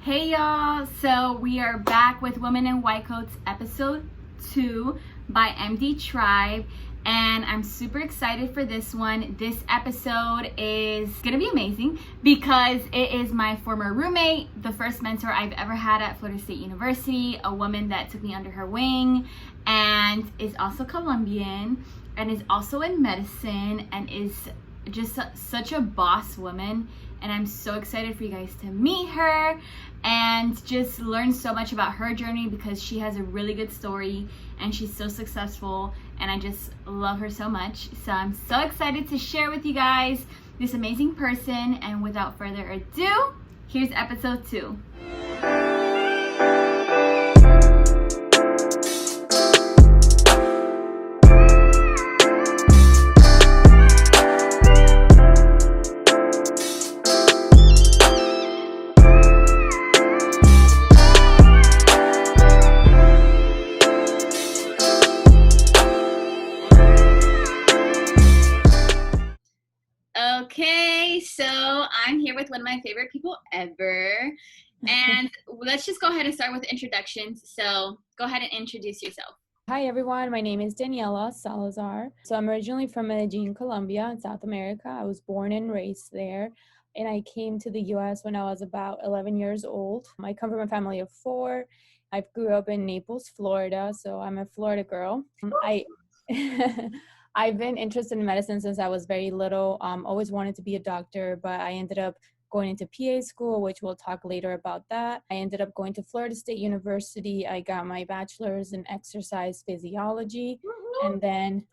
Hey y'all, so we are back with Women in White Coats episode 2 by MD Tribe, and I'm super excited for this one. This episode is gonna be amazing because it is my former roommate, the first mentor I've ever had at Florida State University, a woman that took me under her wing and is also Colombian and is also in medicine and is just such a boss woman. And I'm so excited for you guys to meet her and just learn so much about her journey because she has a really good story and she's so successful and I just love her so much. So I'm so excited to share with you guys this amazing person, and without further ado, here's episode 2. Okay, so I'm here with one of my favorite people ever, and let's just go ahead and start with introductions. So go ahead and introduce yourself. Hi everyone, my name is Daniela Salazar. So I'm originally from Medellin, Colombia in South America. I was born and raised there, and I came to the US when I was about 11 years old. I come from a family of 4. I grew up in Naples, Florida, so I'm a Florida girl. I've been interested in medicine since I was very little. Always wanted to be a doctor, but I ended up going into PA school, which we'll talk later about that. I ended up going to Florida State University. I got my bachelor's in exercise physiology, and then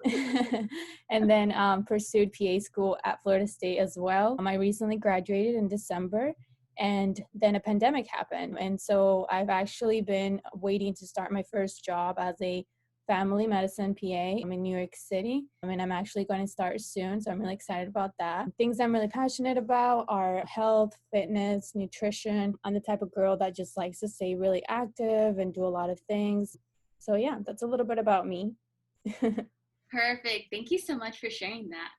pursued PA school at Florida State as well. I recently graduated in December, and then a pandemic happened. And so I've actually been waiting to start my first job as a family medicine PA. I'm in New York City, and I'm actually going to start soon, so I'm really excited about that. Things I'm really passionate about are health, fitness, nutrition. I'm the type of girl that just likes to stay really active and do a lot of things. So yeah, that's a little bit about me. Perfect. Thank you so much for sharing that.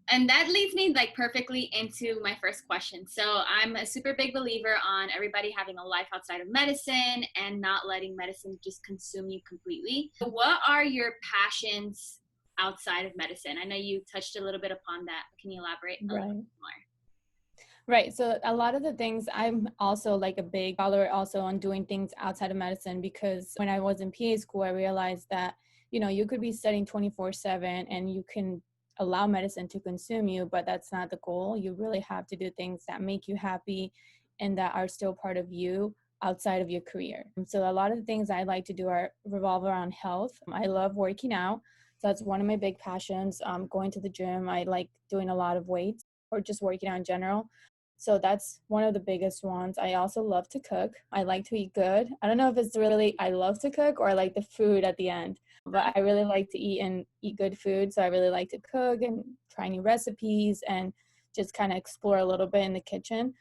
And that leads me perfectly into my first question. So I'm a super big believer on everybody having a life outside of medicine and not letting medicine just consume you completely. So what are your passions outside of medicine? I know you touched a little bit upon that. Can you elaborate a little bit more? Right. So a lot of the things, I'm also like a big follower also on doing things outside of medicine, because when I was in PA school, I realized that, you could be studying 24/7 and you can allow medicine to consume you, but that's not the goal. You really have to do things that make you happy and that are still part of you outside of your career. So a lot of the things I like to do are revolve around health. I love working out. So that's one of my big passions. Going to the gym. I like doing a lot of weights or just working out in general. So that's one of the biggest ones. I also love to cook. I like to eat good. I don't know if it's really I love to cook or I like the food at the end, but I really like to eat good food. So I really like to cook and try new recipes and just kind of explore a little bit in the kitchen.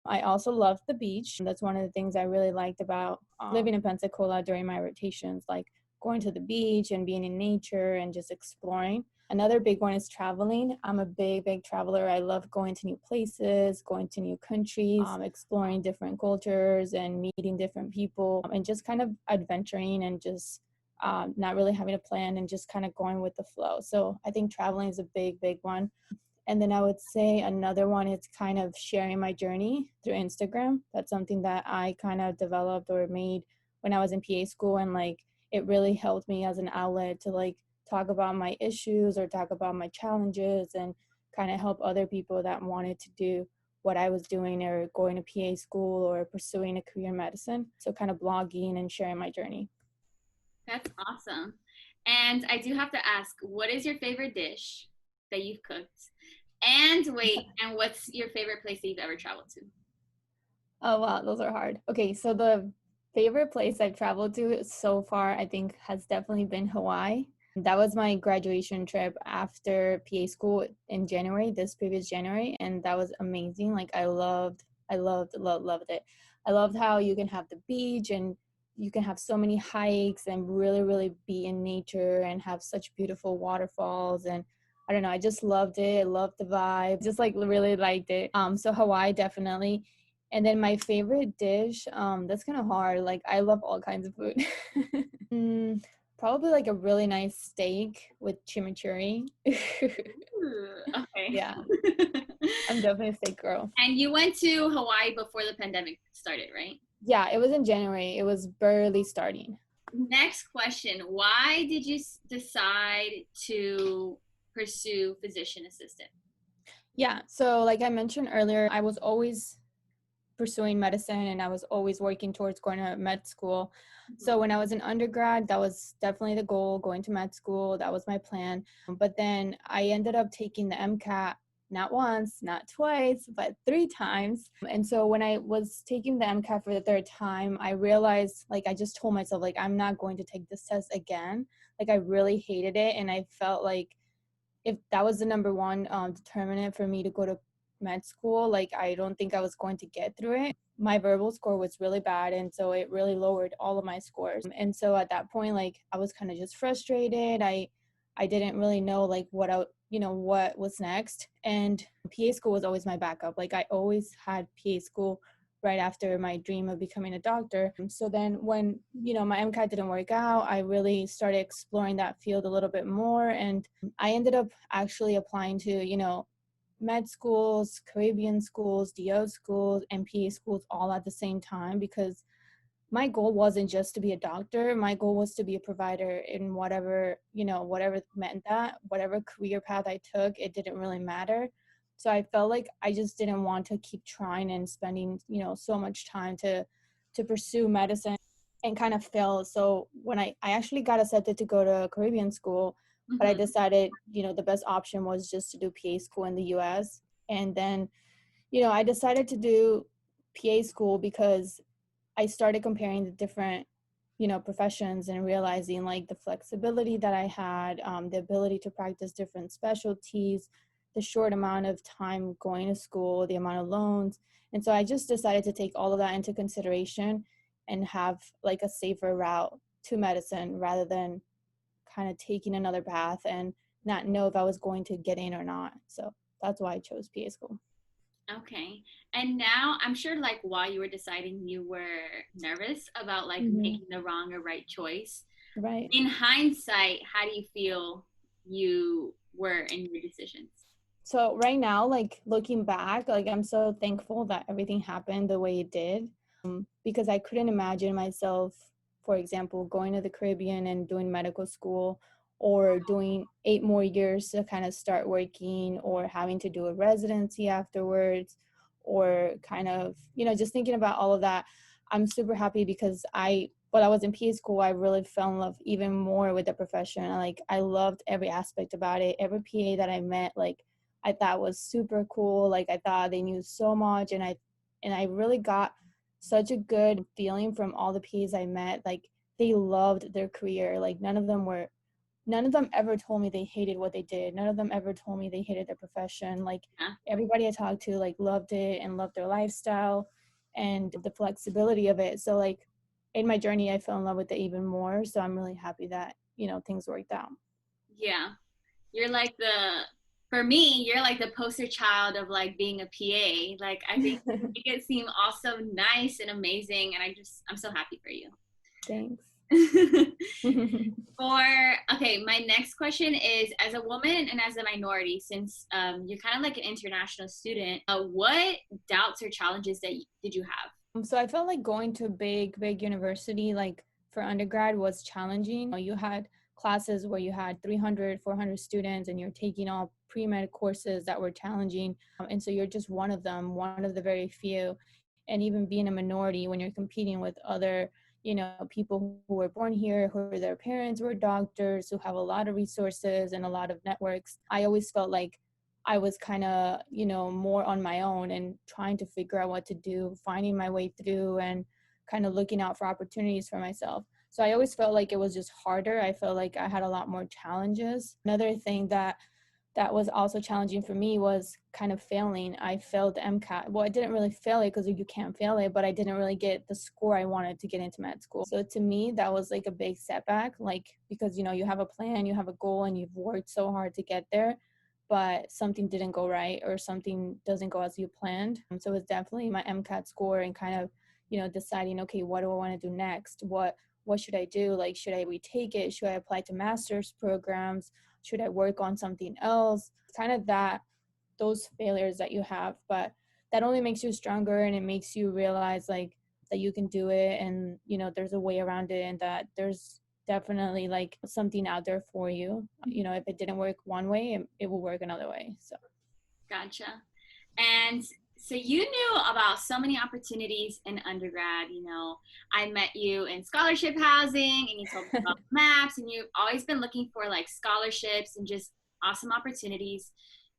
I also love the beach. That's one of the things I really liked about living in Pensacola during my rotations, like going to the beach and being in nature and just exploring. Another big one is traveling. I'm a big traveler. I love going to new places, going to new countries, exploring different cultures and meeting different people, and just kind of adventuring and just not really having a plan and just kind of going with the flow. So I think traveling is a big one. And then I would say another one is kind of sharing my journey through Instagram. That's something that I kind of developed or made when I was in PA school, and it really helped me as an outlet to talk about my issues or talk about my challenges and kind of help other people that wanted to do what I was doing or going to PA school or pursuing a career in medicine. So kind of blogging and sharing my journey. That's awesome. And I do have to ask, what is your favorite dish that you've cooked? And what's your favorite place that you've ever traveled to? Oh, wow, those are hard. Okay, so the favorite place I've traveled to so far, I think, has definitely been Hawaii. That was my graduation trip after PA school in January, this previous January, and that was amazing. I loved it. I loved how you can have the beach and you can have so many hikes and really be in nature and have such beautiful waterfalls. And I don't know, I just loved it. I loved the vibe. Just really liked it. So Hawaii definitely. And then my favorite dish, that's kind of hard. Like I love all kinds of food. Mm, Probably like a really nice steak with chimichurri. Ooh, okay. Yeah, I'm definitely a steak girl. And you went to Hawaii before the pandemic started, right? Yeah, it was in January. It was barely starting. Next question. Why did you decide to pursue physician assistant? Yeah, so like I mentioned earlier, I was always pursuing medicine and I was always working towards going to med school. So when I was an undergrad, that was definitely the goal, going to med school. That was my plan. But then I ended up taking the Mcat not once, not twice, but 3 times. And so when I was taking the Mcat for the third time, I realized, like, I just told myself, like, I'm not going to take this test again. Like, I really hated it. And I felt like if that was the number one determinant for me to go to med school, like I don't think I was going to get through it. My verbal score was really bad, and so it really lowered all of my scores. And so at that point, like I was kind of just frustrated. I didn't really know like what was next. And PA school was always my backup. Like I always had PA school right after my dream of becoming a doctor. So then when, my MCAT didn't work out, I really started exploring that field a little bit more. And I ended up actually applying to, med schools, Caribbean schools, DO schools, and PA schools all at the same time because my goal wasn't just to be a doctor. My goal was to be a provider in whatever meant that, whatever career path I took, it didn't really matter. So I felt like I just didn't want to keep trying and spending, so much time to pursue medicine and kind of fail. So when I actually got accepted to go to Caribbean school, but I Mm-hmm. decided, the best option was just to do PA school in the US. And then, I decided to do PA school because I started comparing the different, professions and realizing like the flexibility that I had, the ability to practice different specialties, the short amount of time going to school, the amount of loans. And so I just decided to take all of that into consideration and have like a safer route to medicine rather than kind of taking another path and not know if I was going to get in or not. So that's why I chose PA school. Okay. And now I'm sure like while you were deciding you were nervous about like Hmm. making the wrong or right choice. Right. In hindsight, how do you feel you were in your decisions? So right now, like looking back, like I'm so thankful that everything happened the way it did, because I couldn't imagine myself, for example, going to the Caribbean and doing medical school or doing 8 more years to kind of start working or having to do a residency afterwards or kind of, just thinking about all of that. I'm super happy because while I was in PA school, I really fell in love even more with the profession. Like I loved every aspect about it. Every PA that I met, like I thought was super cool. Like I thought they knew so much, and I really got such a good feeling from all the Ps I met. Like they loved their career. Like none of them ever told me they hated what they did. None of them ever told me they hated their profession. Like Yeah. everybody I talked to like loved it and loved their lifestyle and the flexibility of it. So like in my journey I fell in love with it even more. So I'm really happy that, things worked out. Yeah. You're like for me, you're like the poster child of like being a PA. Like I think you make it seem also nice and amazing, and I'm so happy for you. Thanks. Okay, my next question is, as a woman and as a minority, since you're kind of like an international student, what doubts or challenges did you have? So I felt like going to a big university, like for undergrad, was challenging. You had classes where you had 300, 400 students, and you're taking all pre-med courses that were challenging. And so you're just one of them, one of the very few. And even being a minority when you're competing with other, people who were born here, who their parents were doctors, who have a lot of resources and a lot of networks. I always felt like I was kind of, more on my own and trying to figure out what to do, finding my way through and kind of looking out for opportunities for myself. So I always felt like it was just harder. I felt like I had a lot more challenges. Another thing that was also challenging for me was kind of failing. I failed the MCAT. Well, I didn't really fail it because you can't fail it, but I didn't really get the score I wanted to get into med school. So to me, that was like a big setback, like because, you have a plan, you have a goal, and you've worked so hard to get there. but something didn't go right or something doesn't go as you planned. So it's definitely my MCAT score and kind of, deciding, okay, what do I want to do next? What should I do? Like, should I retake it? Should I apply to master's programs? Should I work on something else? Kind of those failures that you have, but that only makes you stronger, and it makes you realize like that you can do it, and there's a way around it, and that there's definitely like something out there for you. If it didn't work one way, it will work another way. So Gotcha. And so you knew about so many opportunities in undergrad. I met you in scholarship housing, and you told me about maps, and you've always been looking for like scholarships and just awesome opportunities.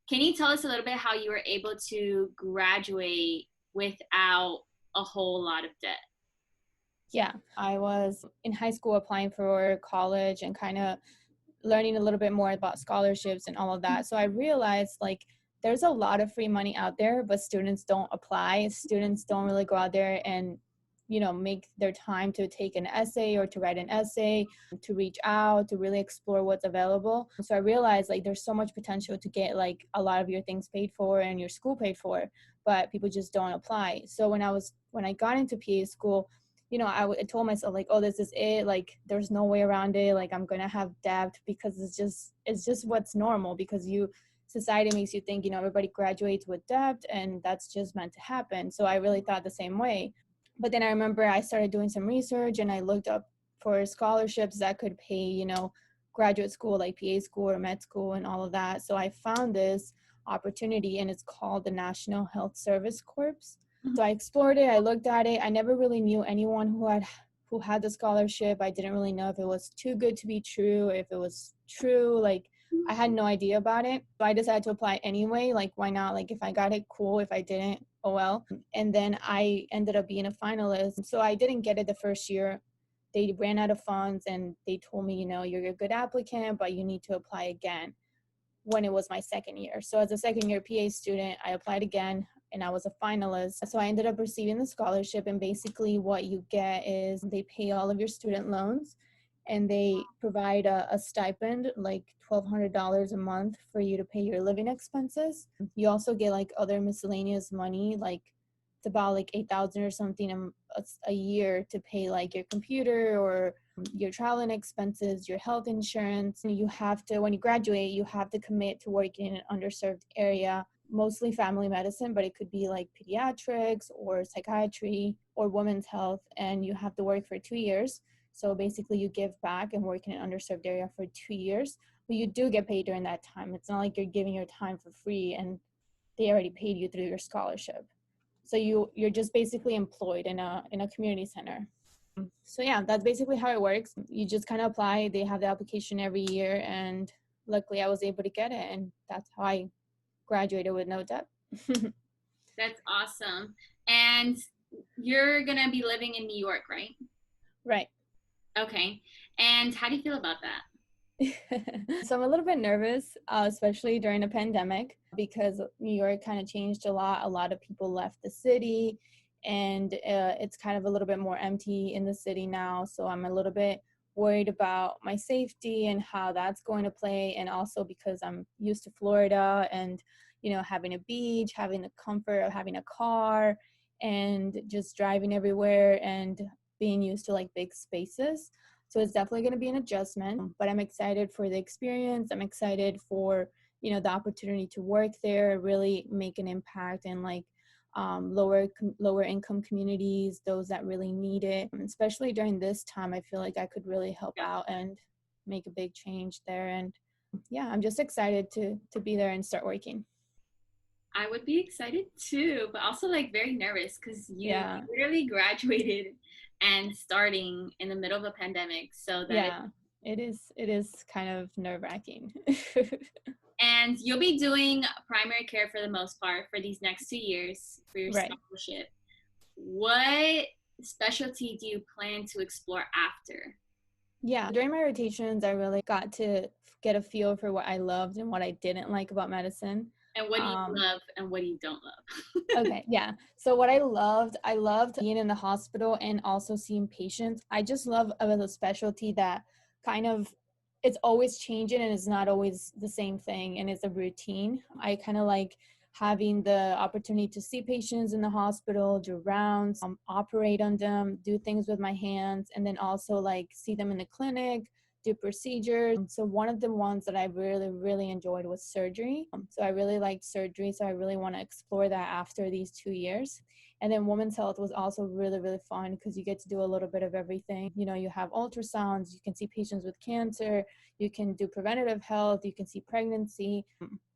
Can you tell us a little bit how you were able to graduate without a whole lot of debt? yeah, I was in high school applying for college and kind of learning a little bit more about scholarships and all of that. So I realized like there's a lot of free money out there, but students don't apply. Students don't really go out there and, make their time to take an essay or to write an essay, to reach out, to really explore what's available. So I realized like there's so much potential to get like a lot of your things paid for and your school paid for, but people just don't apply. So when I got into PA school, I told myself like, oh, this is it. Like, there's no way around it. Like, I'm going to have debt because it's just what's normal, because society makes you think, everybody graduates with debt and that's just meant to happen. So I really thought the same way. But then I remember I started doing some research and I looked up for scholarships that could pay, graduate school like PA school or med school and all of that. So I found this opportunity, and it's called the National Health Service Corps. So I explored it. I looked at it. I never really knew anyone who had the scholarship. I didn't really know if it was too good to be true, if it was true. Like, I had no idea about it. So I decided to apply anyway. Like, why not? Like, if I got it, cool. If I didn't, oh well. And then I ended up being a finalist. So I didn't get it the first year. They ran out of funds and they told me, you're a good applicant, but you need to apply again, when it was my second year. So as a second year PA student, I applied again and I was a finalist. So I ended up receiving the scholarship, and basically what you get is they pay all of your student loans, and they provide a stipend, like $1,200 a month for you to pay your living expenses. You also get like other miscellaneous money, like it's about like $8,000 or something a year to pay like your computer or your traveling expenses, your health insurance. You have to, when you graduate, you have to commit to working in an underserved area, mostly family medicine, but it could be like pediatrics or psychiatry or women's health, and you have to work for 2 years. So basically you give back and work in an underserved area for 2 years, but you do get paid during that time. It's not like you're giving your time for free and they already paid you through your scholarship. So you're just basically employed in a community center. So yeah, that's basically how it works. You just kind of apply. They have the application every year, and luckily I was able to get it, and that's how I graduated with no debt. That's awesome. And you're going to be living in New York, right? Right. Okay. And how do you feel about that? So I'm a little bit nervous, especially during the pandemic, because New York kind of changed a lot. A lot of people left the city, and it's kind of a little bit more empty in the city now. So I'm a little bit worried about my safety and how that's going to play. And also because I'm used to Florida and, having a beach, having the comfort of having a car and just driving everywhere and being used to like big spaces. So it's definitely going to be an adjustment, but I'm excited for the experience. I'm excited for, the opportunity to work there, really make an impact in like lower income communities, those that really need it. Especially during this time, I feel like I could really help out and make a big change there. And yeah, I'm just excited to be there and start working. I would be excited too, but also like very nervous because you literally graduated and starting in the middle of a pandemic. So that it is kind of nerve-wracking. And you'll be doing primary care for the most part for these next 2 years for your scholarship. What specialty do you plan to explore after? Yeah, during my rotations, I really got to get a feel for what I loved and what I didn't like about medicine. And what do you love and what do you don't love? Okay, yeah. So what I loved being in the hospital and also seeing patients. I just love a specialty that kind of it's always changing and it's not always the same thing and it's a routine. I kind of like having the opportunity to see patients in the hospital, do rounds, operate on them, do things with my hands, and then also like see them in the clinic, do procedures. So one of the ones that I really, really enjoyed was surgery. So I really liked surgery. So I really want to explore that after these 2 years. And then women's health was also really, really fun because you get to do a little bit of everything. You know, you have ultrasounds, you can see patients with cancer, you can do preventative health, you can see pregnancy,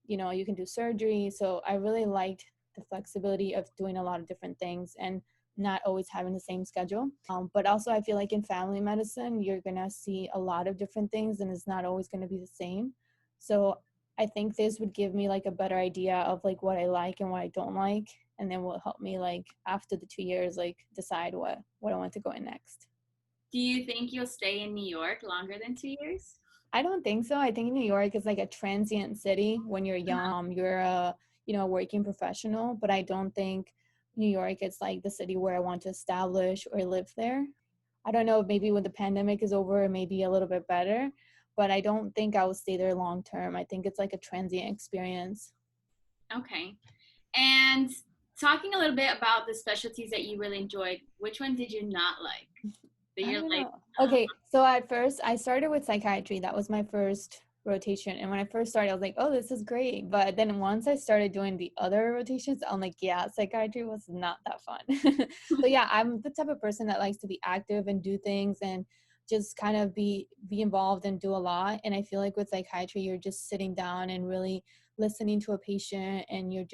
you know, you can do surgery. So I really liked the flexibility of doing a lot of different things and not always having the same schedule. But also I feel like in family medicine, you're going to see a lot of different things and it's not always going to be the same. So I think this would give me like a better idea of like what I like and what I don't like. And then will help me like after the 2 years, like decide what I want to go in next. Do you think you'll stay in New York longer than 2 years? I don't think so. I think New York is like a transient city. When you're young, you're a, you know, working professional, but I don't think New York is like the city where I want to establish or live there. I don't know, maybe when the pandemic is over, it may be a little bit better, but I don't think I will stay there long term. I think it's like a transient experience. Okay. And talking a little bit about the specialties that you really enjoyed, which one did you not like? That I you're don't like, know. Okay, so at first I started with psychiatry. That was my first rotation. And when I first started, I was like, oh, this is great. But then once I started doing the other rotations, I'm like, yeah, psychiatry was not that fun. So yeah, I'm the type of person that likes to be active and do things and just kind of be involved and do a lot. And I feel like with psychiatry, you're just sitting down and really listening to a patient and you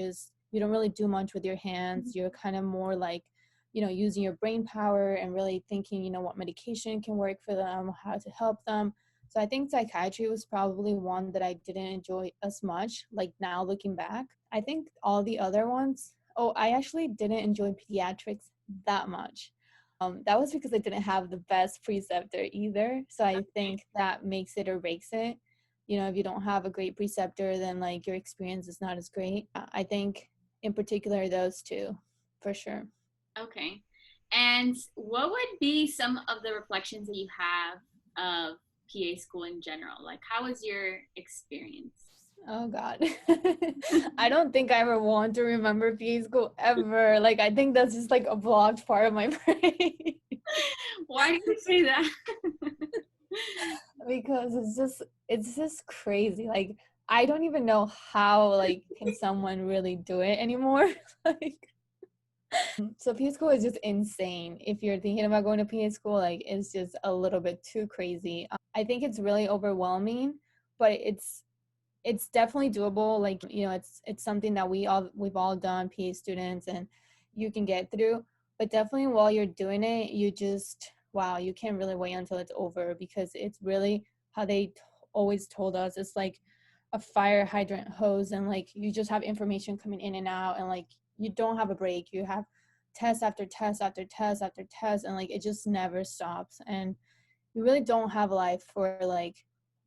don't really do much with your hands. You're kind of more like, you know, using your brain power and really thinking, you know, what medication can work for them, how to help them. So I think psychiatry was probably one that I didn't enjoy as much. Like now looking back, I think all the other ones, oh, I actually didn't enjoy pediatrics that much. That was because I didn't have the best preceptor either. So I think that makes it or breaks it. You know, if you don't have a great preceptor, then like your experience is not as great. I think in particular those two, for sure. okay. And what would be some of the reflections that you have of PA school in general? Like, how was your experience? Oh God. I don't think I ever want to remember PA school ever. Like I think that's just like a blocked part of my brain. Why do you say that? Because it's just crazy. Like I don't even know how like can someone really do it anymore. Like so PA school is just insane. If you're thinking about going to PA school, like it's just a little bit too crazy. I think it's really overwhelming, but it's definitely doable. Like, you know, it's something that we've all done, PA students, and you can get through. But definitely while you're doing it, you just wow, you can't really wait until it's over because it's really how they always told us. It's like a fire hydrant hose, and like you just have information coming in and out, and like you don't have a break. You have test after test after test after test, and like it just never stops. And you really don't have life for like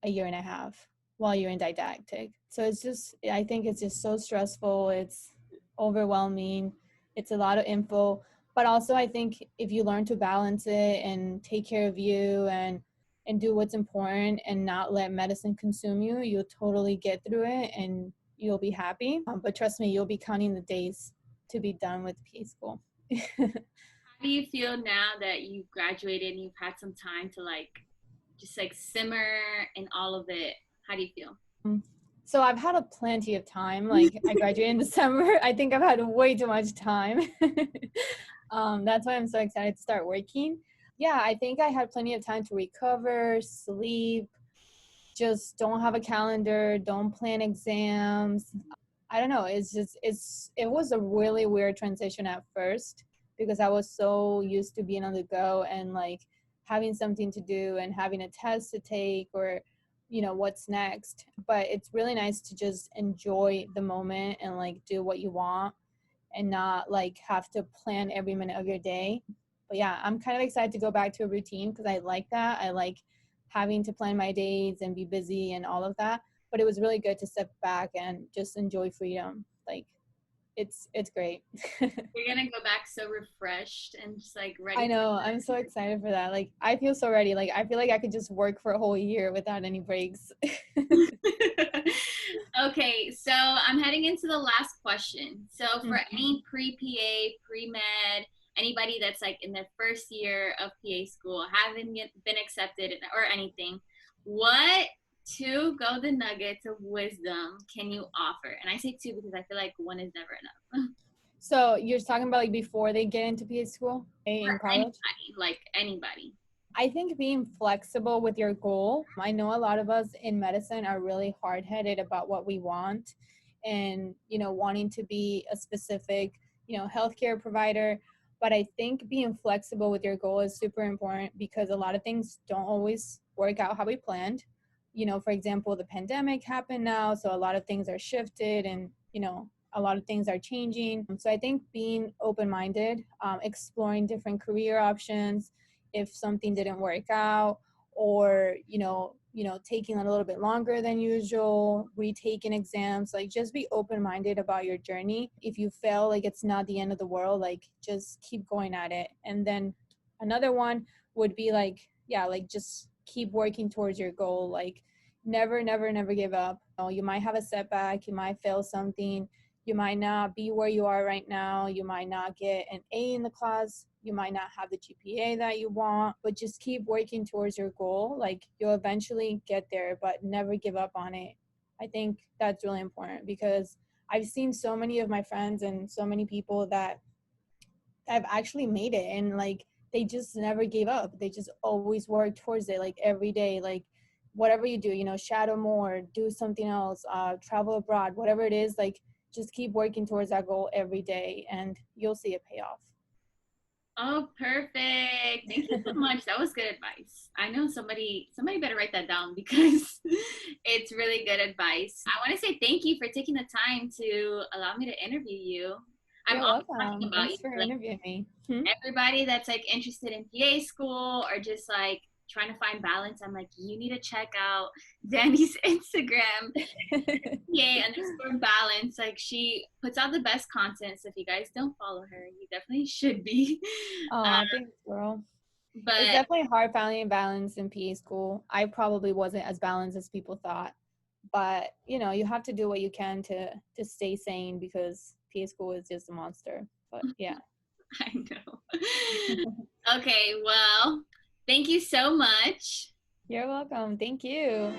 a year and a half while you're in didactic. So it's just, I think it's just so stressful. It's overwhelming. It's a lot of info. But also, I think if you learn to balance it and take care of you and do what's important and not let medicine consume you, you'll totally get through it and you'll be happy. But trust me, you'll be counting the days to be done with PA school. How do you feel now that you've graduated and you've had some time to like just like simmer in all of it? How do you feel? So I've had a plenty of time. Like I graduated in December. I think I've had way too much time. That's why I'm so excited to start working. Yeah, I think I had plenty of time to recover, sleep, just don't have a calendar, don't plan exams. I don't know. It was a really weird transition at first because I was so used to being on the go and like having something to do and having a test to take or you know what's next. But it's really nice to just enjoy the moment and like do what you want and not like have to plan every minute of your day. But yeah, I'm kind of excited to go back to a routine because I like that. I like having to plan my days and be busy and all of that. But it was really good to step back and just enjoy freedom. Like it's great. You're gonna go back so refreshed and just like ready I know. I'm so excited for that. Like, I feel so ready. Like, I feel like I could just work for a whole year without any breaks. Okay, so I'm heading into the last question. So for Mhm. any pre-PA, pre-med, anybody that's like in their first year of PA school, haven't yet been accepted or anything, what two golden nuggets of wisdom can you offer? And I say two because I feel like one is never enough. So you're talking about like before they get into PA school, For in college? anybody, like anybody. I think being flexible with your goal. I know a lot of us in medicine are really hard-headed about what we want and, wanting to be a specific, healthcare provider. But I think being flexible with your goal is super important because a lot of things don't always work out how we planned. For example, the pandemic happened now, so a lot of things are shifted and, a lot of things are changing. So I think being open-minded, exploring different career options, if something didn't work out, or taking a little bit longer than usual, retaking exams, like just be open-minded about your journey. If you fail, like it's not the end of the world, like just keep going at it. And then another one would be like, yeah, like just keep working towards your goal. Like never give up. You might have a setback, you might fail something, you might not be where you are right now, you might not get an A in the class, you might not have the GPA that you want, but just keep working towards your goal. Like you'll eventually get there, but never give up on it. I think that's really important because I've seen so many of my friends and so many people that have actually made it, and like they just never gave up. They just always worked towards it, like every day, like whatever you do, shadow more, do something else, travel abroad, whatever it is, like just keep working towards that goal every day and you'll see it pay off. Oh, perfect. Thank you so much. That was good advice. I know somebody better write that down because it's really good advice. I want to say thank you for taking the time to allow me to interview you. I'm You're always talking welcome. about you. Thanks for Like interviewing me. everybody that's like interested in PA school or just like trying to find balance, I'm like, you need to check out Danny's Instagram, PA_balance. Like she puts out the best content. So if you guys don't follow her, you definitely should be. Oh, thanks, girl. It's But definitely hard finding balance in PA school. I probably wasn't as balanced as people thought, but you have to do what you can to stay sane because PA school is just a monster. But yeah. I know. Okay, well, thank you so much. You're welcome. Thank you.